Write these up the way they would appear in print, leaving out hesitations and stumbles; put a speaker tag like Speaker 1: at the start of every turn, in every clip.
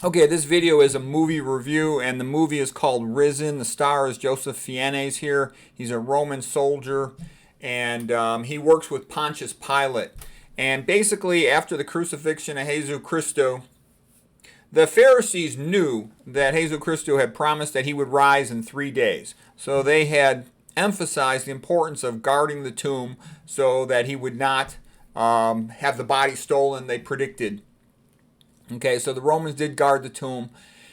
Speaker 1: Okay, this video is a movie review, and the movie is called Risen. The star is Joseph Fiennes here. He's a Roman soldier, and he works with Pontius Pilate. And basically, after the crucifixion of Jesus Christo, the Pharisees knew that Jesus Christo had promised that he would rise in 3 days. So they had emphasized the importance of guarding the tomb so that he would not have the body stolen, they predicted. Okay, so the Romans did guard the tomb.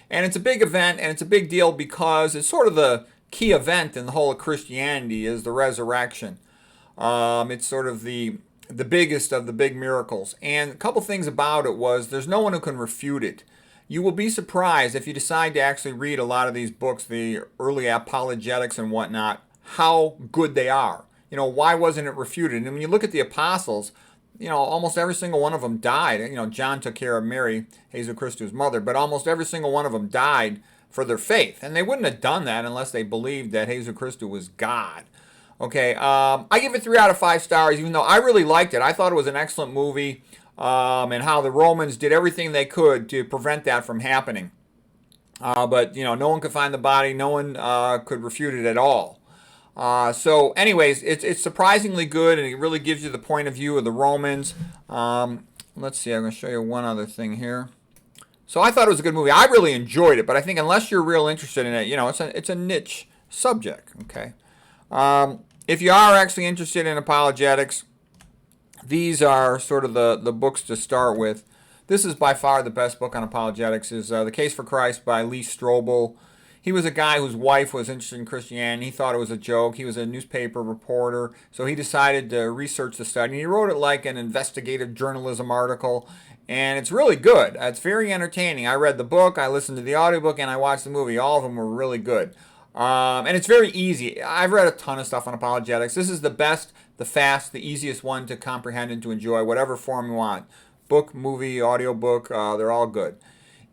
Speaker 1: And it's a big event, and it's a big deal because it's sort of the key event in the whole of Christianity is the resurrection. It's sort of the biggest of the big miracles. And a couple things about it was there's no one who can refute it. You will be surprised if you decide to actually read a lot of these books, the early apologetics and whatnot, how good they are. You know, why wasn't it refuted? And when you look at the apostles, you know, almost every single one of them died. You know, John took care of Mary, Jesus Christo's mother, but almost every single one of them died for their faith. And they wouldn't have done that unless they believed that Jesus Christo was God. Okay, I give it 3 out of 5 stars, even though I really liked it. I thought it was an excellent movie, and how the Romans did everything they could to prevent that from happening. But, you know, no one could find the body. No one could refute it at all. So, anyways, it's surprisingly good, and it really gives you the point of view of the Romans. Let's see, I'm going to show you one other thing here. So I thought it was a good movie. I really enjoyed it, but I think unless you're real interested in it, you know, it's a niche subject, okay? If you are actually interested in apologetics, these are sort of the books to start with. This is by far the best book on apologetics. Is The Case for Christ by Lee Strobel. He was a guy whose wife was interested in Christianity. He thought it was a joke. He was a newspaper reporter, so he decided to research the study. And he wrote it like an investigative journalism article, and it's really good. It's very entertaining. I read the book, I listened to the audiobook, and I watched the movie. All of them were really good. And it's very easy. I've read a ton of stuff on apologetics. This is the best, the fast, the easiest one to comprehend and to enjoy, whatever form you want. Book, movie, audiobook, they're all good.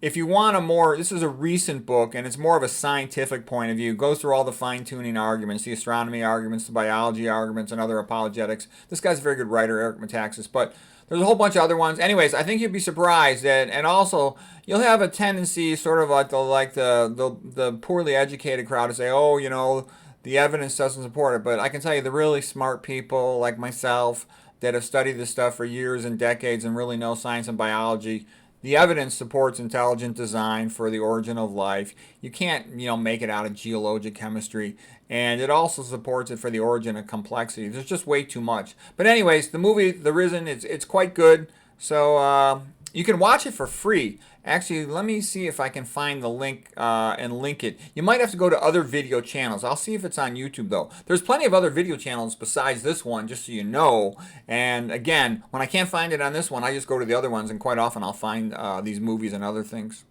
Speaker 1: If you want a more, this is a recent book, and it's more of a scientific point of view. It goes through all the fine-tuning arguments, the astronomy arguments, the biology arguments, and other apologetics. This guy's a very good writer, Eric Metaxas, but there's a whole bunch of other ones. Anyways, I think you'd be surprised that, and also you'll have a tendency, sort of like the poorly educated crowd, to say, oh, you know, the evidence doesn't support it. But I can tell you, the really smart people like myself that have studied this stuff for years and decades and really know science and biology, the evidence supports intelligent design for the origin of life. You can't, you know, make it out of geologic chemistry. And it also supports it for the origin of complexity. There's just way too much. But anyways, the movie, The Risen, it's quite good. So you can watch it for free. Actually, let me see if I can find the link and link it. You might have to go to other video channels. I'll see if it's on YouTube, though. There's plenty of other video channels besides this one, just so you know. And again, when I can't find it on this one, I just go to the other ones, and quite often I'll find these movies and other things.